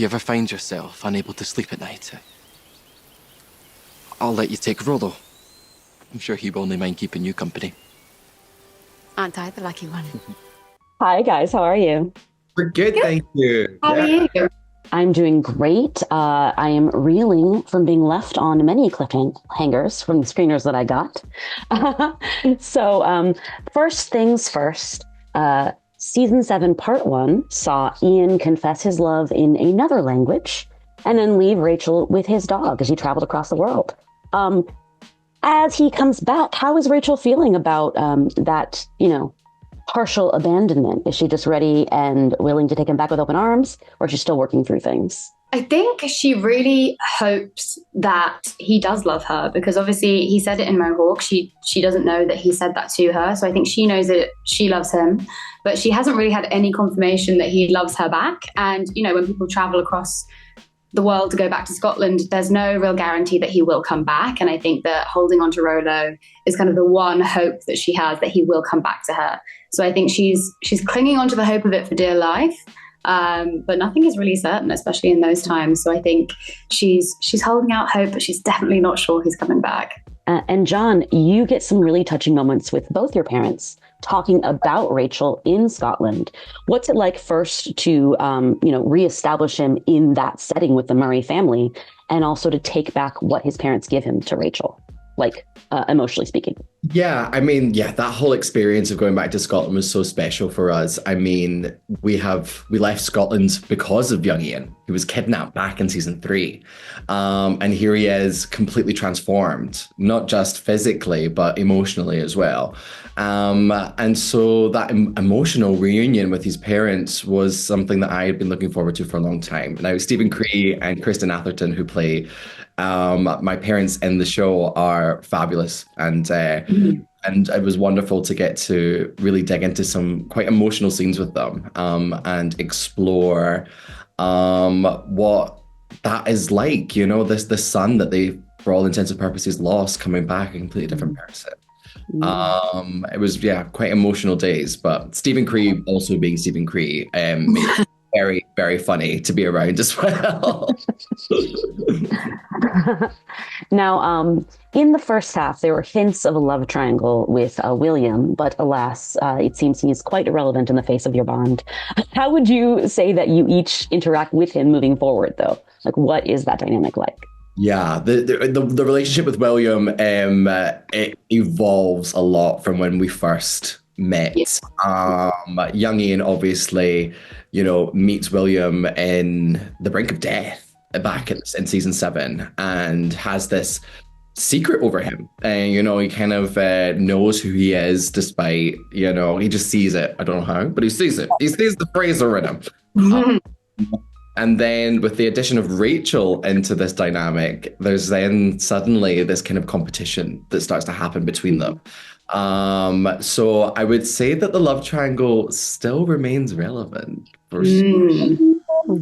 you ever find yourself unable to sleep at night, I'll let you take Rollo. I'm sure he will only mind keeping you company. Aren't I the lucky one? Hi, guys. How are you? We're good, thank you. How are you? I'm doing great. I am reeling from being left on many cliffhangers from the screeners that I got. So, first things first, season 7, part 1 saw Ian confess his love in another language and then leave Rachel with his dog as he traveled across the world. As he comes back, how is Rachel feeling about that, partial abandonment? Is she just ready and willing to take him back with open arms, or is she still working through things? I think she really hopes that he does love her, because obviously he said it in Mohawk. She doesn't know that he said that to her. So I think she knows that she loves him, but she hasn't really had any confirmation that he loves her back. And, when people travel across the world to go back to Scotland, there's no real guarantee that he will come back. And I think that holding on to Rollo is kind of the one hope that she has, that he will come back to her. So I think she's clinging on to the hope of it for dear life. But nothing is really certain, especially in those times. So I think she's holding out hope, but she's definitely not sure he's coming back. And John, you get some really touching moments with both your parents talking about Rachel in Scotland. What's it like first to, reestablish him in that setting with the Murray family, and also to take back what his parents give him to Rachel, emotionally speaking? Yeah, that whole experience of going back to Scotland was so special for us. We left Scotland because of young Ian. He was kidnapped back in season 3. And here he is, completely transformed, not just physically, but emotionally as well. And so that emotional reunion with his parents was something that I had been looking forward to for a long time. Now, Stephen Cree and Kristen Atherton, who play my parents in the show, are fabulous. And it was wonderful to get to really dig into some quite emotional scenes with them, and explore what that is like, this son that they, for all intents and purposes, lost, coming back a completely different person. It was, quite emotional days, but Stephen Cree, also being Stephen Cree, made it very, very funny to be around as well. Now, in the first half, there were hints of a love triangle with William, but alas, it seems he's quite irrelevant in the face of your bond. How would you say that you each interact with him moving forward, though? What is that dynamic like? Yeah, the relationship with William, it evolves a lot from when we first met. Young Ian obviously, meets William in the brink of death back in season 7, and has this secret over him. And, he kind of knows who he is, despite, he just sees it. I don't know how, but he sees it. He sees the Fraser in him. And then with the addition of Rachel into this dynamic, there's then suddenly this kind of competition that starts to happen between them. So I would say that the love triangle still remains relevant.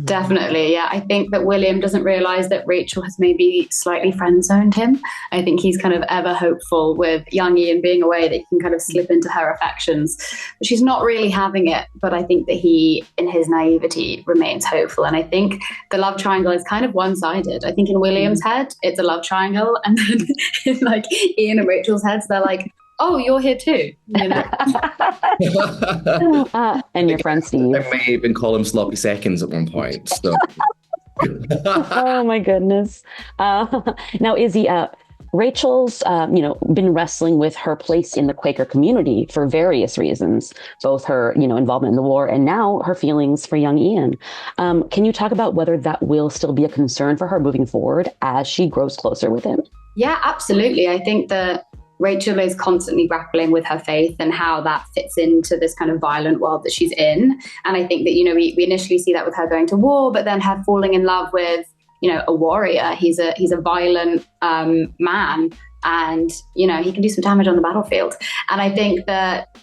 Definitely, yeah. I think that William doesn't realise that Rachel has maybe slightly friend-zoned him. I think he's kind of ever hopeful with young Ian being away that he can kind of slip into her affections. But she's not really having it. But I think that he, in his naivety, remains hopeful. And I think the love triangle is kind of one-sided. I think in William's head, it's a love triangle. And then in Ian and Rachel's heads, they're like, oh, you're here too. And your friend Steve. I may even call him sloppy seconds at one point. So. Oh my goodness. Now, Izzy, Rachel's, been wrestling with her place in the Quaker community for various reasons, both her, involvement in the war and now her feelings for young Ian. Can you talk about whether that will still be a concern for her moving forward as she grows closer with him? Yeah, absolutely. I think that Rachel is constantly grappling with her faith and how that fits into this kind of violent world that she's in. And I think that, we initially see that with her going to war, but then her falling in love with, a warrior. He's a violent man, and, he can do some damage on the battlefield. And I think that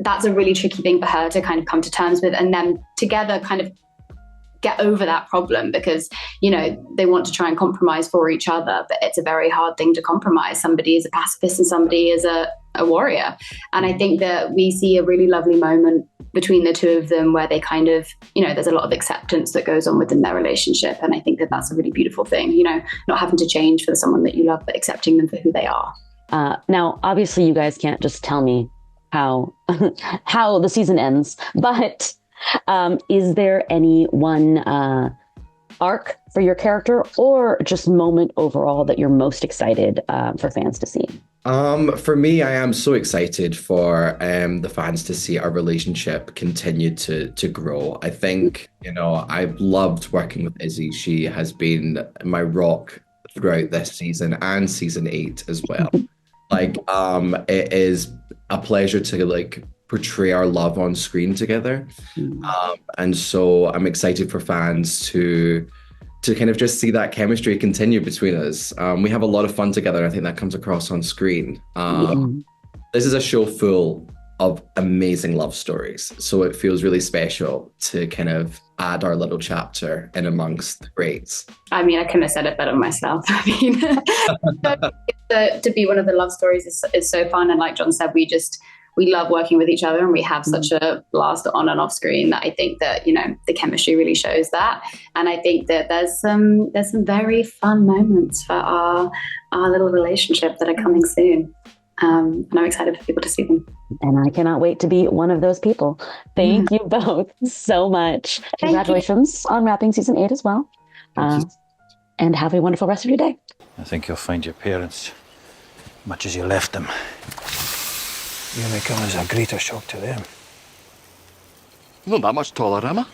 that's a really tricky thing for her to kind of come to terms with, and then together kind of get over that problem because, you know, they want to try and compromise for each other, but it's a very hard thing to compromise. Somebody is a pacifist and somebody is a warrior. And I think that we see a really lovely moment between the two of them where they kind of, you know, there's a lot of acceptance that goes on within their relationship. And I think that that's a really beautiful thing, you know, not having to change for someone that you love, but accepting them for who they are. Now, obviously, you guys can't just tell me how how the season ends, but is there any one arc for your character or just moment overall that you're most excited for fans to see? For me, I am so excited for the fans to see our relationship continue to grow. I think, you know, I've loved working with Izzy. She has been my rock throughout this season and season 8 as well. Like, it is a pleasure to like portray our love on screen together. And so I'm excited for fans to kind of just see that chemistry continue between us. We have a lot of fun together, and I think that comes across on screen. This is a show full of amazing love stories, so it feels really special to kind of add our little chapter in amongst the greats. I mean, I couldn't have said it better myself. I mean, to be one of the love stories is so fun, and like John said, we love working with each other, and we have such a blast on and off screen that I think that, you know, the chemistry really shows that. And I think that there's some very fun moments for our little relationship that are coming soon. And I'm excited for people to see them. And I cannot wait to be one of those people. Thank you both so much. Congratulations on wrapping season 8 as well. And have a wonderful rest of your day. I think you'll find your parents much as you left them. You may come as a greater shock to them. I'm not that much taller, am I?